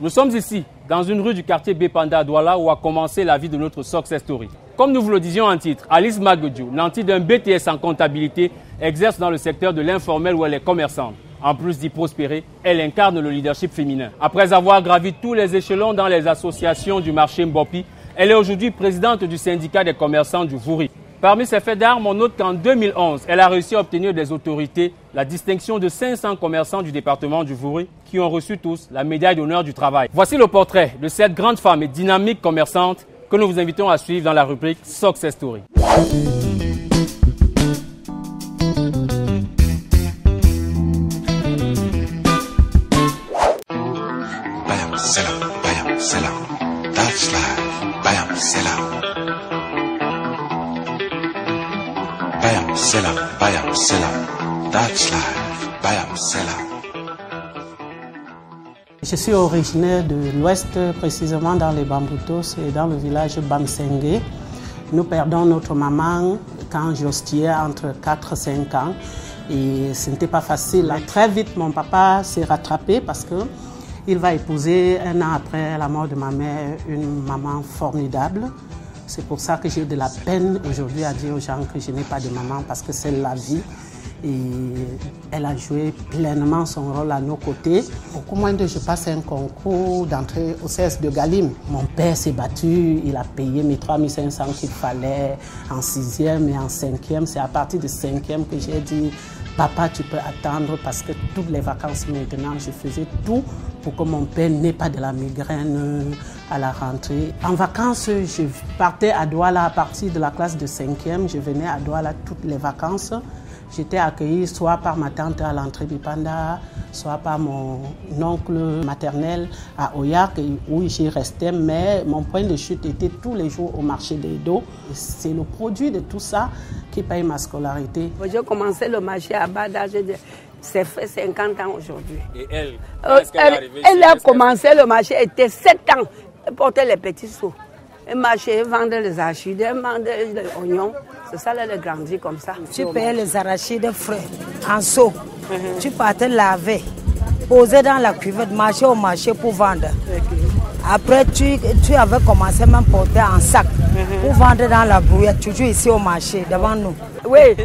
Nous sommes ici, dans une rue du quartier Bépanda à Douala, où a commencé la vie de notre success story. Comme nous vous le disions en titre, Alice Maguedjou, nantie d'un BTS en comptabilité, exerce dans le secteur de l'informel où elle est commerçante. En plus d'y prospérer, elle incarne le leadership féminin. Après avoir gravi tous les échelons dans les associations du marché Mbopi, elle est aujourd'hui présidente du syndicat des commerçants du Vouri. Parmi ses faits d'armes, on note qu'en 2011, elle a réussi à obtenir des autorités la distinction de 500 commerçants du département du Vouri qui ont reçu tous la médaille d'honneur du travail. Voici le portrait de cette grande femme et dynamique commerçante que nous vous invitons à suivre dans la rubrique Success Story. Bam, salam, that's life. Bam, salam. Bam, salam, that's life. Bam, salam. Je suis originaire de l'Ouest, précisément dans les Bamboutos et dans le village Bamsengue. Nous perdons notre maman quand j'ostillais entre 4 et 5 ans et ce n'était pas facile. Très vite, mon papa s'est rattrapé parce qu'il va épouser un an après la mort de ma mère une maman formidable. C'est pour ça que j'ai de la peine aujourd'hui à dire aux gens que je n'ai pas de maman parce que c'est la vie. Et elle a joué pleinement son rôle à nos côtés. Beaucoup moins de je passe un concours d'entrée au CS de Galim. Mon père s'est battu, il a payé mes 3500 qu'il fallait en 6e et en 5e. C'est à partir de 5e que j'ai dit papa, tu peux attendre parce que toutes les vacances maintenant, je faisais tout pour que mon père n'ait pas de la migraine à la rentrée. En vacances, je partais à Douala à partir de la classe de 5e. Je venais à Douala toutes les vacances. J'étais accueillie soit par ma tante à l'entrée du Panda, soit par mon oncle maternel à Oyak, où j'y restais. Mais mon point de chute était tous les jours au marché des dos. C'est le produit de tout ça qui paye ma scolarité. J'ai commencé le marché à Bada, c'est fait 50 ans aujourd'hui. Et elle, elle a commencé le marché, elle était 7 ans. Elle portait les petits seaux. Elle marchait, elle vendait les arachides, elle vendait les oignons. C'est ça, elle a grandi comme ça. Tu payais les arachides frais en seau. Tu partais laver, poser dans la cuvette, marcher au marché pour vendre. Après, tu avais commencé même à porter en sac pour vendre dans la brouillette, toujours ici au marché, devant nous. Oui.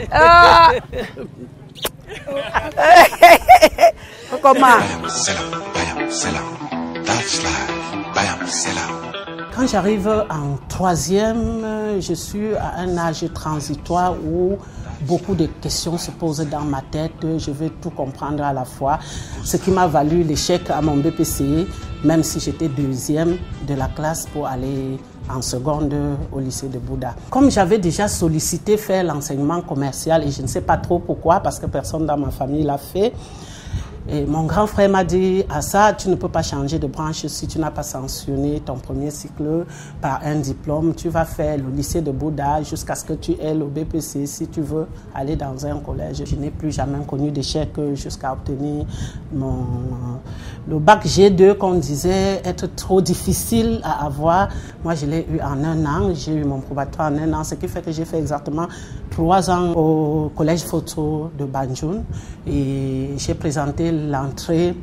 Comment? Bam, salam, that's life. Bam, salam. Quand j'arrive en 3e, je suis à un âge transitoire où beaucoup de questions se posent dans ma tête. Je veux tout comprendre à la fois. Ce qui m'a valu l'échec à mon BPCE, même si j'étais 2e de la classe pour aller en seconde au lycée de Bouddha. Comme j'avais déjà sollicité faire l'enseignement commercial et je ne sais pas trop pourquoi, parce que personne dans ma famille l'a fait, et mon grand frère m'a dit, à ça, tu ne peux pas changer de branche si tu n'as pas sanctionné ton premier cycle par un diplôme. Tu vas faire le lycée de Bouddha jusqu'à ce que tu aies le BPC si tu veux aller dans un collège. Je n'ai plus jamais connu d'échec jusqu'à obtenir le bac G2 qu'on disait être trop difficile à avoir. Moi, je l'ai eu en 1 an. J'ai eu mon probatoire en 1 an, ce qui fait que j'ai fait exactement 3 ans au collège photo de Banjul et j'ai présenté l'entrée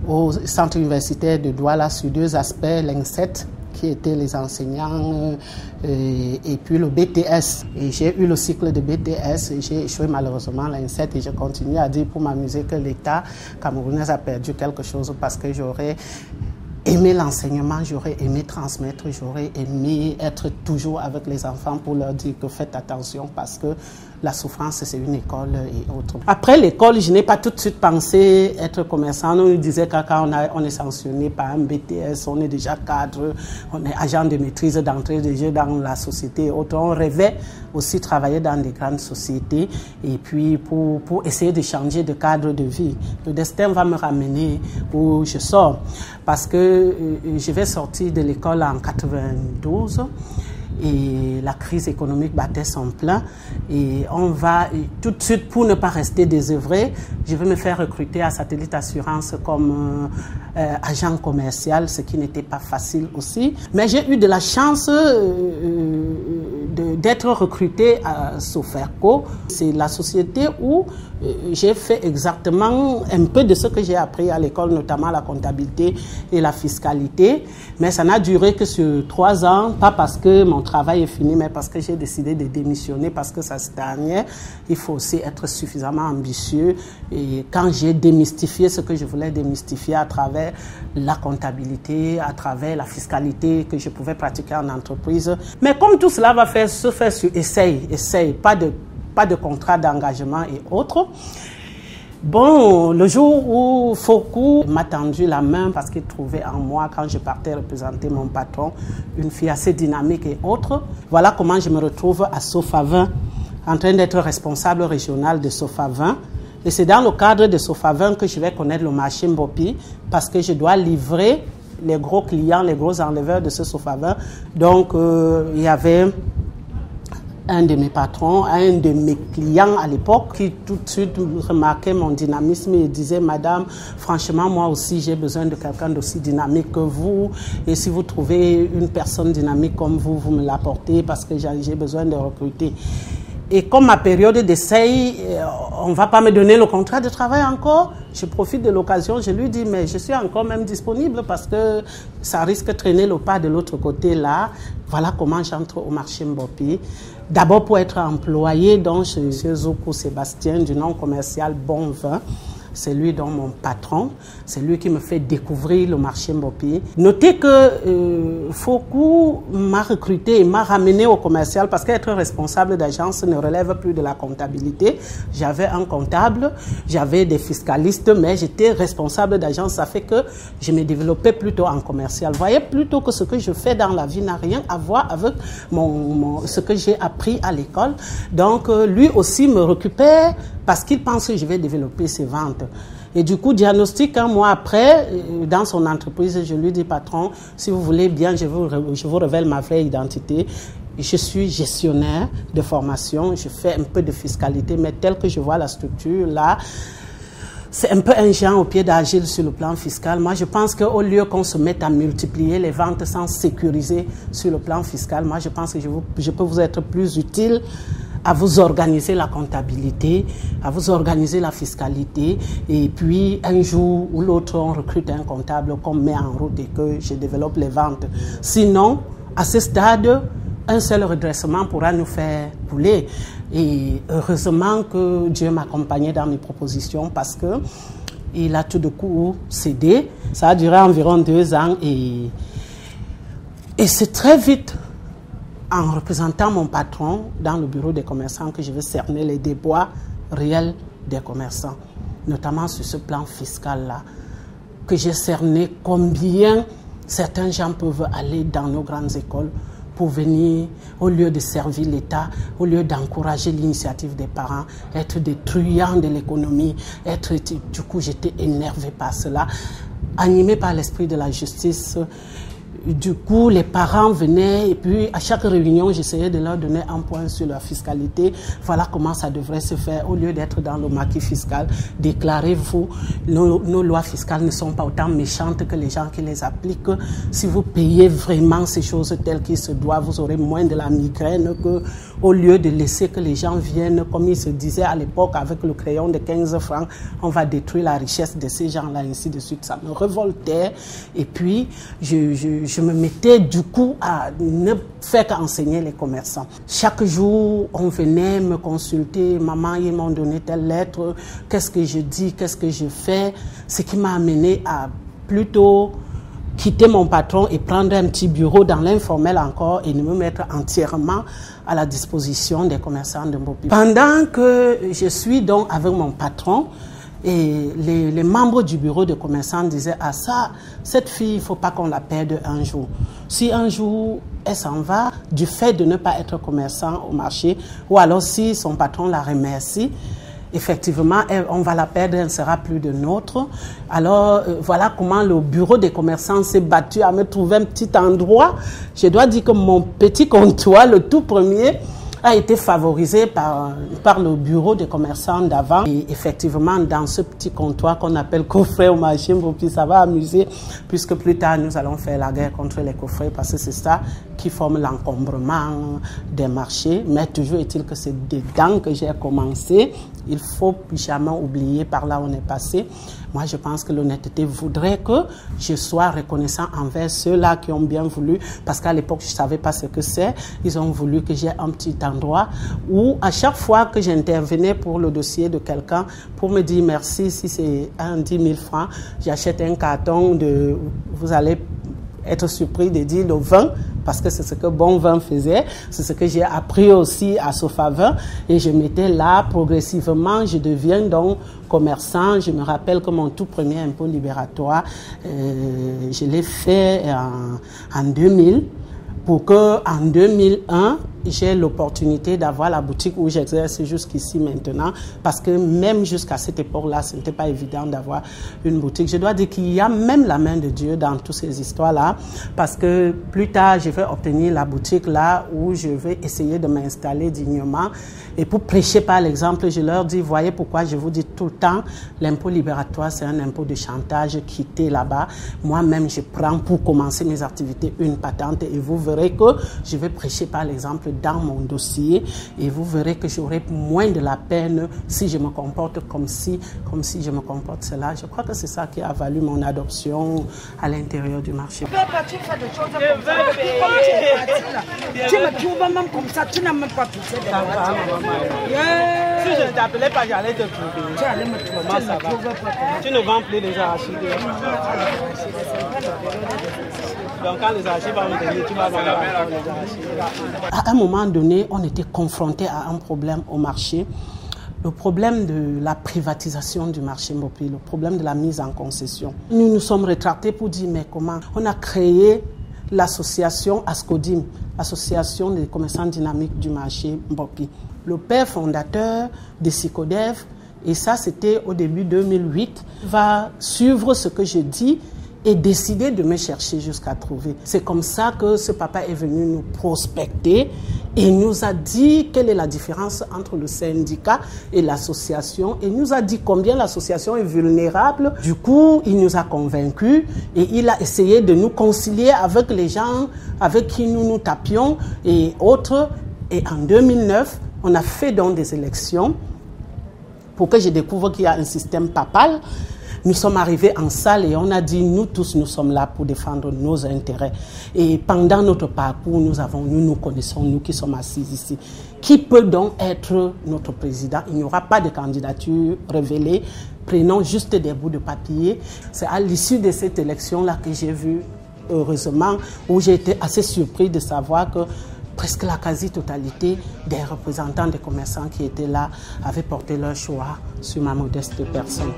au centre universitaire de Douala sur 2 aspects, l'INSET qui étaient les enseignants et puis le BTS. Et j'ai eu le cycle de BTS et j'ai échoué malheureusement à l'INSET et je continue à dire pour m'amuser que l'État camerounais a perdu quelque chose parce que j'aurais aimé l'enseignement, j'aurais aimé transmettre, j'aurais aimé être toujours avec les enfants pour leur dire que faites attention parce que la souffrance, c'est une école et autres. Après l'école, je n'ai pas tout de suite pensé être commerçant. On nous disait que quand on est sanctionné par un BTS, on est déjà cadre, on est agent de maîtrise d'entrée de jeu dans la société et autres. On rêvait aussi travailler dans des grandes sociétés et puis pour essayer de changer de cadre de vie. Le destin va me ramener où je sors parce que je vais sortir de l'école en 92. Et la crise économique battait son plein et on va tout de suite, pour ne pas rester désœuvré, je vais me faire recruter à Satellite Assurance comme agent commercial, ce qui n'était pas facile aussi. Mais j'ai eu de la chance d'être recruté à Soferco. C'est la société où j'ai fait exactement un peu de ce que j'ai appris à l'école, notamment la comptabilité et la fiscalité. Mais ça n'a duré que sur 3 ans, pas parce que mon travail est fini, mais parce que j'ai décidé de démissionner, parce que ça stagnait. Il faut aussi être suffisamment ambitieux. Et quand j'ai démystifié ce que je voulais démystifier à travers la comptabilité, à travers la fiscalité que je pouvais pratiquer en entreprise. Mais comme tout cela va se faire sur essaye, pas de contrat d'engagement et autres. Bon, le jour où Fokou m'a tendu la main parce qu'il trouvait en moi, quand je partais représenter mon patron, une fille assez dynamique et autre, voilà comment je me retrouve à Sofavin, en train d'être responsable régional de Sofavin. Et c'est dans le cadre de Sofavin que je vais connaître le marché Mbopi, parce que je dois livrer les gros clients, les gros enleveurs de ce Sofavin. Donc, il y avait un de mes patrons, un de mes clients à l'époque, qui tout de suite remarquait mon dynamisme et disait: Madame, franchement, moi aussi, j'ai besoin de quelqu'un d'aussi dynamique que vous. Et si vous trouvez une personne dynamique comme vous, vous me l'apportez parce que j'ai besoin de recruter. Et comme ma période d'essai, on ne va pas me donner le contrat de travail encore. Je profite de l'occasion, je lui dis, mais je suis encore même disponible parce que ça risque de traîner le pas de l'autre côté là. Voilà comment j'entre au marché Mbopi. D'abord pour être employé donc chez Zoko Sébastien du nom commercial Bon Vin. C'est lui donc mon patron, c'est lui qui me fait découvrir le marché Mbopi. Notez que Fokou m'a recruté et m'a ramené au commercial parce qu'être responsable d'agence ne relève plus de la comptabilité. J'avais un comptable, j'avais des fiscalistes, mais j'étais responsable d'agence. Ça fait que je me développais plutôt en commercial. Vous voyez, plutôt que ce que je fais dans la vie n'a rien à voir avec ce que j'ai appris à l'école. Donc lui aussi me récupère parce qu'il pense que je vais développer ses ventes. Et du coup, diagnostic, un mois après, dans son entreprise, je lui dis: patron, si vous voulez bien, je vous révèle ma vraie identité. Je suis gestionnaire de formation, je fais un peu de fiscalité, mais tel que je vois la structure là, c'est un peu un géant au pied d'argile sur le plan fiscal. Moi, je pense qu'au lieu qu'on se mette à multiplier les ventes sans sécuriser sur le plan fiscal, moi, je pense que je peux vous être plus utile à vous organiser la comptabilité, à vous organiser la fiscalité, et puis un jour ou l'autre, on recrute un comptable qu'on met en route et que je développe les ventes. Sinon, à ce stade, un seul redressement pourra nous faire couler. Et heureusement que Dieu m'accompagnait dans mes propositions parce que il a tout de coup cédé. Ça a duré environ 2 ans et c'est très vite, en représentant mon patron dans le bureau des commerçants, que je vais cerner les déboires réels des commerçants, notamment sur ce plan fiscal-là, que j'ai cerné combien certains gens peuvent aller dans nos grandes écoles pour venir, au lieu de servir l'État, au lieu d'encourager l'initiative des parents, être des truands de l'économie, du coup j'étais énervée par cela, animée par l'esprit de la justice. Du coup, les parents venaient et puis à chaque réunion, j'essayais de leur donner un point sur la fiscalité. Voilà comment ça devrait se faire. Au lieu d'être dans le maquis fiscal, déclarez-vous, nos lois fiscales ne sont pas autant méchantes que les gens qui les appliquent. Si vous payez vraiment ces choses telles qu'il se doit, vous aurez moins de la migraine que au lieu de laisser que les gens viennent, comme il se disait à l'époque, avec le crayon de 15 francs, on va détruire la richesse de ces gens-là, ainsi de suite. Ça me révoltait. Et puis, je me mettais du coup à ne faire qu'enseigner les commerçants. Chaque jour, on venait me consulter. Maman, ils m'ont donné telle lettre. Qu'est-ce que je dis? Qu'est-ce que je fais? Ce qui m'a amené à plutôt quitter mon patron et prendre un petit bureau dans l'informel encore et de me mettre entièrement à la disposition des commerçants de Mbopi. Pendant que je suis donc avec mon patron, et les membres du bureau de commerçants disaient: ah ça, cette fille, il ne faut pas qu'on la perde un jour. Si un jour elle s'en va du fait de ne pas être commerçant au marché, ou alors si son patron la remercie, effectivement, on va la perdre, elle ne sera plus de nôtre. Alors, voilà comment le bureau des commerçants s'est battu à me trouver un petit endroit. Je dois dire que mon petit comptoir, le tout premier, a été favorisé par le bureau des commerçants d'avant. Et effectivement, dans ce petit comptoir qu'on appelle coffret au marché Mbopi, ça va amuser, puisque plus tard, nous allons faire la guerre contre les coffrets, parce que c'est ça qui forme l'encombrement des marchés. Mais toujours est-il que c'est dedans que j'ai commencé. Il faut jamais oublier par là où on est passé. Moi, je pense que l'honnêteté voudrait que je sois reconnaissant envers ceux-là qui ont bien voulu, parce qu'à l'époque, je ne savais pas ce que c'est. Ils ont voulu que j'ai un petit endroit où, à chaque fois que j'intervenais pour le dossier de quelqu'un, pour me dire merci, si c'est 10 000 francs, j'achète un carton de... Vous allez être surpris de dire le vin, parce que c'est ce que Bon Vin faisait, c'est ce que j'ai appris aussi à Sofavin, et je m'étais là progressivement, je deviens donc commerçant. Je me rappelle que mon tout premier impôt libératoire, je l'ai fait en 2000, pour qu'en 2001, j'ai l'opportunité d'avoir la boutique où j'exerce jusqu'ici maintenant, parce que même jusqu'à cette époque-là, ce n'était pas évident d'avoir une boutique. Je dois dire qu'il y a même la main de Dieu dans toutes ces histoires-là, parce que plus tard, je vais obtenir la boutique là où je vais essayer de m'installer dignement. Et pour prêcher par l'exemple, je leur dis, voyez pourquoi je vous dis tout le temps, l'impôt libératoire, c'est un impôt de chantage, quittez là-bas. Moi-même, je prends pour commencer mes activités une patente, et vous verrez que je vais prêcher par l'exemple dans mon dossier, et vous verrez que j'aurai moins de la peine si je me comporte comme si je me comporte cela. Je crois que c'est ça qui a valu mon adoption à l'intérieur du marché. Tu me trouves même comme ça, tu n'as même pas poussé de la voiture. Si je ne t'appelais pas, j'allais te trouver. Tu allais me trouver. Comment ça va? Tu ne vends plus les arachides. Donc quand les arachides vont venir, tu vas vendre les arachides. À un moment donné, on était confronté à un problème au marché. Le problème de la privatisation du marché Mbopi, le problème de la mise en concession. Nous nous sommes rétractés pour dire, mais comment? On a créé l'association ASCODIM, Association des commerçants dynamiques du marché Mbopi. Le père fondateur de SICODEV, et ça c'était au début 2008, va suivre ce que je dis et décider de me chercher jusqu'à trouver. C'est comme ça que ce papa est venu nous prospecter et nous a dit quelle est la différence entre le syndicat et l'association, et nous a dit combien l'association est vulnérable. Du coup, il nous a convaincus et il a essayé de nous concilier avec les gens avec qui nous tapions et autres. Et en 2009, on a fait donc des élections pour que je découvre qu'il y a un système papal. Nous sommes arrivés en salle et on a dit, nous tous, nous sommes là pour défendre nos intérêts. Et pendant notre parcours, nous connaissons, nous qui sommes assis ici. Qui peut donc être notre président? Il n'y aura pas de candidature révélée. Prenons juste des bouts de papier. C'est à l'issue de cette élection-là que j'ai vu, heureusement, où j'ai été assez surpris de savoir que presque la quasi-totalité des représentants des commerçants qui étaient là avaient porté leur choix sur ma modeste personne.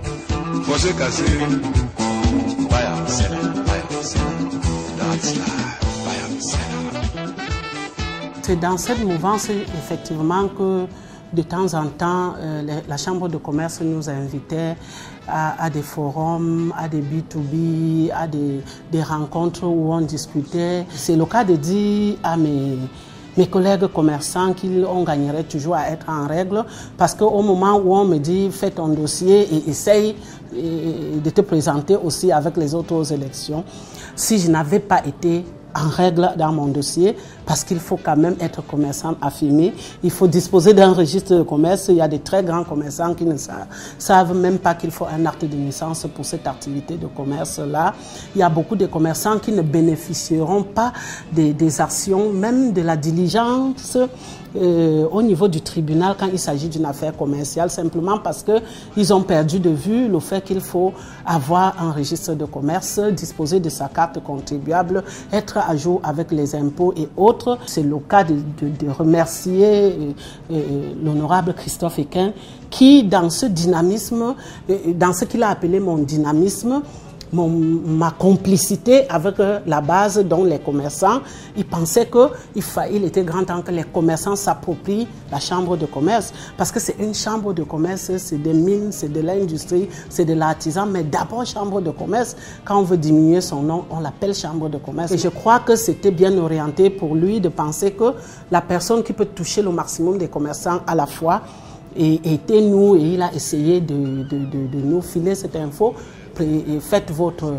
C'est dans cette mouvance, effectivement, que de temps en temps, la Chambre de commerce nous invitait à des forums, à des B2B, à des rencontres où on discutait. C'est le cas de dire à mes collègues commerçants qu'on gagnerait toujours à être en règle, parce qu'au moment où on me dit fais ton dossier et essaye de te présenter aussi avec les autres élections, si je n'avais pas été en règle dans mon dossier, parce qu'il faut quand même être commerçant affirmé, il faut disposer d'un registre de commerce. Il y a des très grands commerçants qui ne savent même pas qu'il faut un acte de naissance pour cette activité de commerce-là. Il y a beaucoup de commerçants qui ne bénéficieront pas des actions, même de la diligence au niveau du tribunal quand il s'agit d'une affaire commerciale, simplement parce qu'ils ont perdu de vue le fait qu'il faut avoir un registre de commerce, disposer de sa carte contribuable, être à jour avec les impôts et autres. C'est le cas de remercier l'honorable Christophe Equin qui, dans ce dynamisme, dans ce qu'il a appelé mon dynamisme, ma complicité avec la base, dont les commerçants. Ils pensaient qu'il était grand temps que les commerçants s'approprient la chambre de commerce, parce que c'est une chambre de commerce, c'est des mines, c'est de l'industrie, c'est de l'artisan, mais d'abord chambre de commerce. Quand on veut diminuer son nom, on l'appelle chambre de commerce. Et je crois que c'était bien orienté pour lui de penser que la personne qui peut toucher le maximum des commerçants à la fois était nous, et il a essayé de nous filer cette info. Faites votre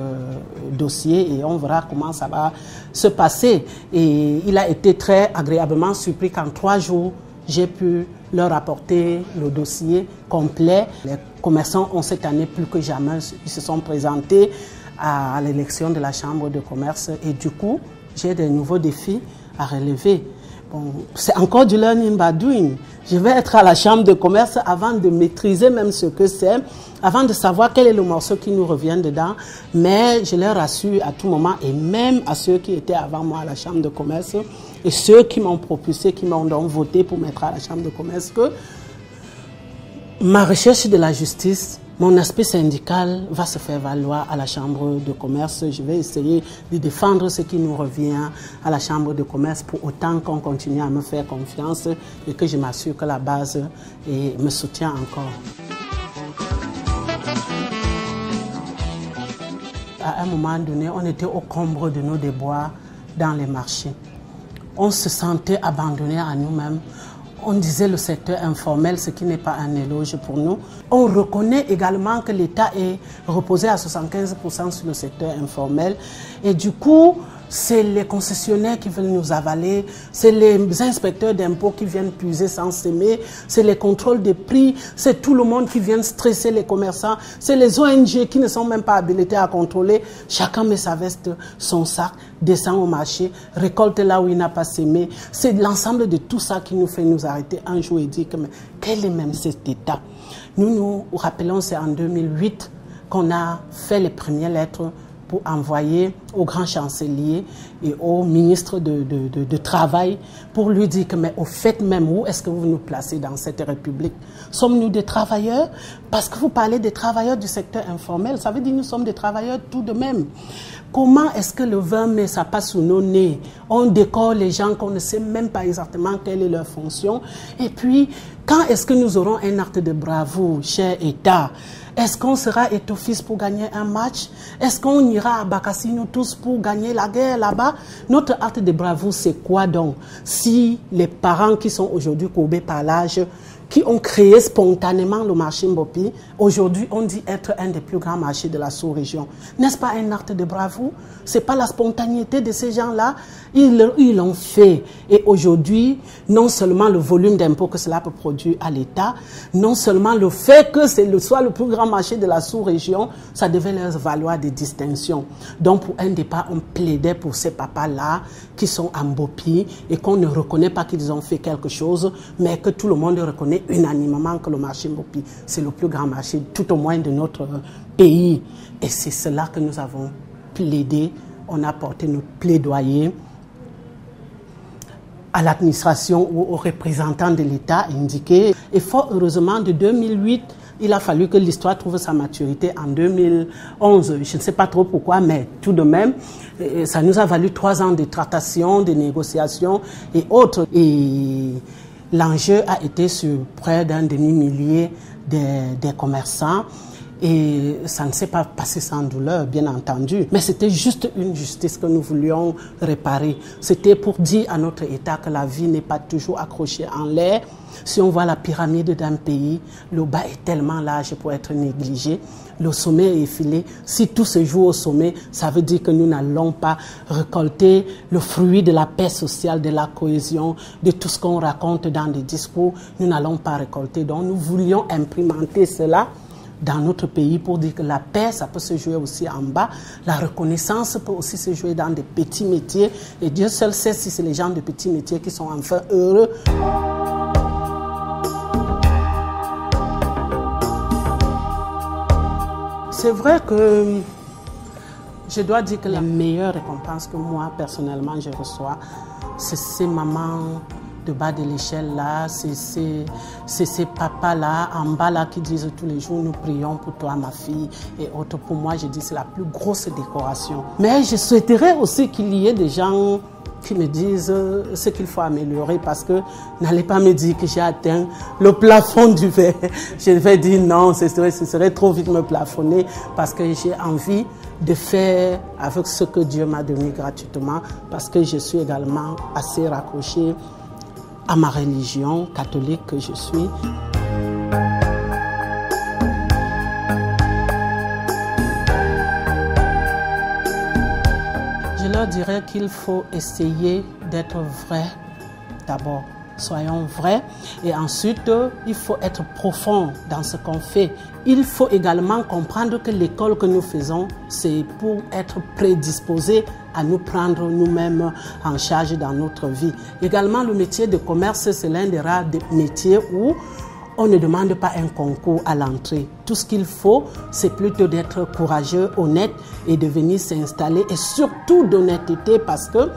dossier et on verra comment ça va se passer. Et il a été très agréablement surpris qu'en 3 jours, j'ai pu leur apporter le dossier complet. Les commerçants ont cette année plus que jamais, ils se sont présentés à l'élection de la Chambre de commerce et du coup, j'ai des nouveaux défis à relever. Bon, c'est encore du learning by doing. Je vais être à la chambre de commerce avant de maîtriser même ce que c'est, avant de savoir quel est le morceau qui nous revient dedans. Mais je leur rassure à tout moment, et même à ceux qui étaient avant moi à la chambre de commerce, et ceux qui m'ont propulsé, qui m'ont donc voté pour mettre à la chambre de commerce, que ma recherche de la justice, mon aspect syndical va se faire valoir à la chambre de commerce. Je vais essayer de défendre ce qui nous revient à la chambre de commerce pour autant qu'on continue à me faire confiance et que je m'assure que la base me soutient encore. À un moment donné, on était au comble de nos déboires dans les marchés. On se sentait abandonné à nous-mêmes. On disait le secteur informel, ce qui n'est pas un éloge pour nous. On reconnaît également que l'État est reposé à 75% sur le secteur informel. Et du coup, c'est les concessionnaires qui veulent nous avaler, c'est les inspecteurs d'impôts qui viennent puiser sans s'aimer, c'est les contrôles des prix, c'est tout le monde qui vient stresser les commerçants, c'est les ONG qui ne sont même pas habilités à contrôler. Chacun met sa veste, son sac, descend au marché, récolte là où il n'a pas semé. C'est l'ensemble de tout ça qui nous fait nous arrêter un jour et dire que mais quel est même cet État? Nous rappelons, c'est en 2008 qu'on a fait les premières lettres pour envoyer au grand chancelier et au ministre de Travail pour lui dire que, mais au fait même, où est-ce que vous nous placez dans cette République? Sommes-nous des travailleurs? Parce que vous parlez des travailleurs du secteur informel, ça veut dire que nous sommes des travailleurs tout de même. Comment est-ce que le 20 mai, ça passe sous nos nez? On décore les gens qu'on ne sait même pas exactement quelle est leur fonction. Et puis, quand est-ce que nous aurons un acte de bravoure, cher État? Est-ce qu'on sera étophiste pour gagner un match? Est-ce qu'on ira à Bakassi, nous tous, pour gagner la guerre là-bas? Notre acte de bravoure, c'est quoi donc? Si les parents qui sont aujourd'hui courbés par l'âge, qui ont créé spontanément le marché Mbopi, aujourd'hui on dit être un des plus grands marchés de la sous-région. N'est-ce pas un acte de bravoure? Ce n'est pas la spontanéité de ces gens-là, ils l'ont fait. Et aujourd'hui, non seulement le volume d'impôts que cela peut produire à l'État, non seulement le fait que soit le plus grand marché de la sous-région, ça devait leur valoir des distinctions. Donc pour un départ, on plaidait pour ces papas-là qui sont à Mbopi et qu'on ne reconnaît pas qu'ils ont fait quelque chose, mais que tout le monde reconnaît unanimement que le marché Mbopi, c'est le plus grand marché, tout au moins de notre pays. Et c'est cela que nous avons plaidé. On a porté notre plaidoyer à l'administration ou aux représentants de l'État indiqués. Et fort heureusement, de 2008, il a fallu que l'histoire trouve sa maturité en 2011. Je ne sais pas trop pourquoi, mais tout de même, ça nous a valu 3 ans de tractations, de négociations et autres. Et l'enjeu a été sur près d'un demi-millier des commerçants. Et ça ne s'est pas passé sans douleur, bien entendu. Mais c'était juste une justice que nous voulions réparer. C'était pour dire à notre État que la vie n'est pas toujours accrochée en l'air. Si on voit la pyramide d'un pays, le bas est tellement large pour être négligé. Le sommet est effilé. Si tout se joue au sommet, ça veut dire que nous n'allons pas récolter le fruit de la paix sociale, de la cohésion, de tout ce qu'on raconte dans des discours. Nous n'allons pas récolter. Donc nous voulions implémenter cela dans notre pays pour dire que la paix, ça peut se jouer aussi en bas. La reconnaissance peut aussi se jouer dans des petits métiers. Et Dieu seul sait si c'est les gens de petits métiers qui sont enfin heureux. C'est vrai que je dois dire que la meilleure récompense que moi, personnellement, je reçois, c'est ces mamans de bas de l'échelle là, c'est ces papas là, en bas là, qui disent tous les jours, nous prions pour toi ma fille et autres. Pour moi, je dis c'est la plus grosse décoration. Mais je souhaiterais aussi qu'il y ait des gens qui me disent ce qu'il faut améliorer, parce que n'allez pas me dire que j'ai atteint le plafond du verre. Je vais dire non, ce serait trop vite me plafonner, parce que j'ai envie de faire avec ce que Dieu m'a donné gratuitement, parce que je suis également assez raccrochée à ma religion catholique que je suis. Je leur dirais qu'il faut essayer d'être vrai d'abord. Soyons vrais. Et ensuite, il faut être profond dans ce qu'on fait. Il faut également comprendre que l'école que nous faisons, c'est pour être prédisposés à nous prendre nous-mêmes en charge dans notre vie. Également, le métier de commerce, c'est l'un des rares métiers où on ne demande pas un concours à l'entrée. Tout ce qu'il faut, c'est plutôt d'être courageux, honnête et de venir s'installer, et surtout d'honnêteté, parce que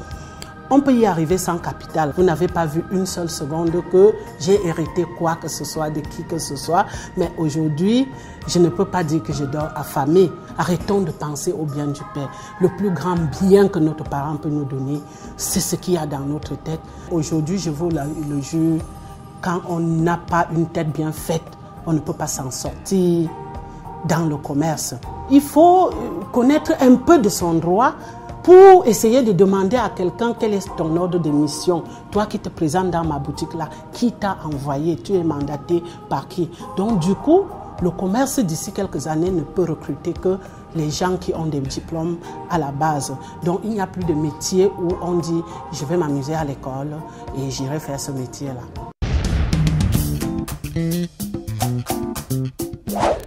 on peut y arriver sans capital. Vous n'avez pas vu une seule seconde que j'ai hérité quoi que ce soit de qui que ce soit. Mais aujourd'hui, je ne peux pas dire que je dors affamé. Arrêtons de penser au bien du Père. Le plus grand bien que notre parent peut nous donner, c'est ce qu'il y a dans notre tête. Aujourd'hui, je vous le jure, quand on n'a pas une tête bien faite, on ne peut pas s'en sortir dans le commerce. Il faut connaître un peu de son droit pour essayer de demander à quelqu'un quel est ton ordre de mission. Toi qui te présentes dans ma boutique là, qui t'a envoyé? Tu es mandaté par qui? Donc du coup, le commerce d'ici quelques années ne peut recruter que les gens qui ont des diplômes à la base. Donc il n'y a plus de métier où on dit je vais m'amuser à l'école et j'irai faire ce métier là.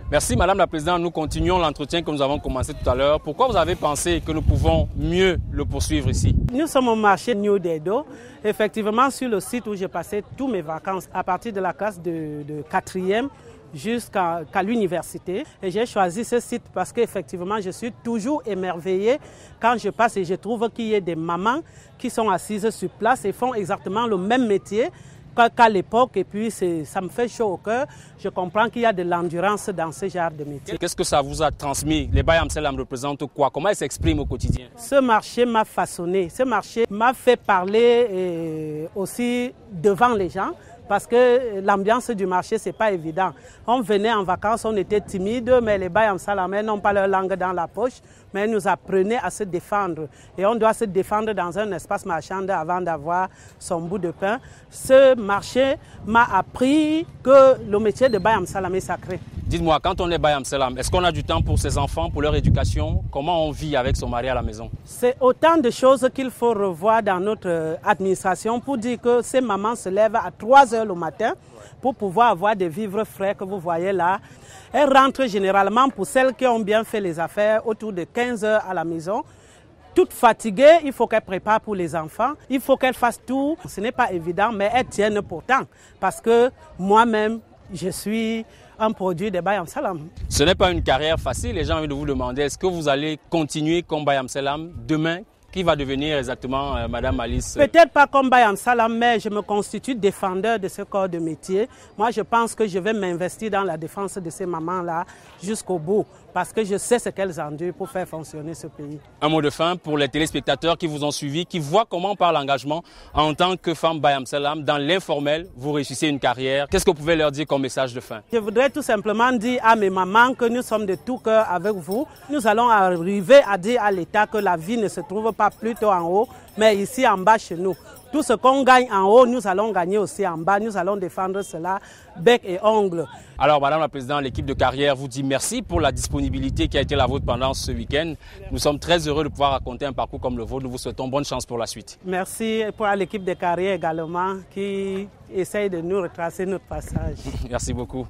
Merci Madame la Présidente, nous continuons l'entretien que nous avons commencé tout à l'heure. Pourquoi vous avez pensé que nous pouvons mieux le poursuivre ici? Nous sommes au marché New Dedo, effectivement sur le site où j'ai passé toutes mes vacances à partir de la classe de 4e jusqu'à l'université. Et j'ai choisi ce site parce qu'effectivement je suis toujours émerveillée quand je passe et je trouve qu'il y a des mamans qui sont assises sur place et font exactement le même métier qu'à l'époque, et puis ça me fait chaud au cœur. Je comprends qu'il y a de l'endurance dans ce genre de métier. Qu'est-ce que ça vous a transmis? Les Bayam Selam représentent quoi? Comment ils s'expriment au quotidien? Ce marché m'a façonné, ce marché m'a fait parler aussi devant les gens, parce que l'ambiance du marché, ce n'est pas évident. On venait en vacances, on était timide, mais les Bayam Salam n'ont pas leur langue dans la poche, mais ils nous apprenaient à se défendre. Et on doit se défendre dans un espace marchand avant d'avoir son bout de pain. Ce marché m'a appris que le métier de Bayam Salam est sacré. Dites-moi, quand on est Bayam Selam, est-ce qu'on a du temps pour ses enfants, pour leur éducation? Comment on vit avec son mari à la maison? C'est autant de choses qu'il faut revoir dans notre administration pour dire que ces mamans se lèvent à 3 heures le matin pour pouvoir avoir des vivres frais que vous voyez là. Elles rentrent généralement, pour celles qui ont bien fait les affaires, autour de 15 heures à la maison. Toutes fatiguées, il faut qu'elles préparent pour les enfants, il faut qu'elles fassent tout. Ce n'est pas évident, mais elles tiennent pourtant, parce que moi-même, je suis un produit de Bayam Selam. Ce n'est pas une carrière facile. Les gens ont envie de vous demander, est-ce que vous allez continuer comme Bayam Selam demain? Qui va devenir exactement Madame Alice? Peut-être pas comme Bayam Salam, mais je me constitue défendeur de ce corps de métier. Moi, je pense que je vais m'investir dans la défense de ces mamans-là jusqu'au bout, parce que je sais ce qu'elles endurent pour faire fonctionner ce pays. Un mot de fin pour les téléspectateurs qui vous ont suivi, qui voient comment par l'engagement en tant que femme Bayam Selam, dans l'informel, vous réussissez une carrière. Qu'est-ce que vous pouvez leur dire comme message de fin? Je voudrais tout simplement dire à mes mamans que nous sommes de tout cœur avec vous. Nous allons arriver à dire à l'État que la vie ne se trouve pas plutôt en haut, mais ici en bas chez nous. Tout ce qu'on gagne en haut, nous allons gagner aussi en bas. Nous allons défendre cela bec et ongle. Alors, Madame la Présidente, l'équipe de carrière vous dit merci pour la disponibilité qui a été la vôtre pendant ce week-end. Nous sommes très heureux de pouvoir raconter un parcours comme le vôtre. Nous vous souhaitons bonne chance pour la suite. Merci pour l'équipe de carrière également qui essaye de nous retracer notre passage. Merci beaucoup.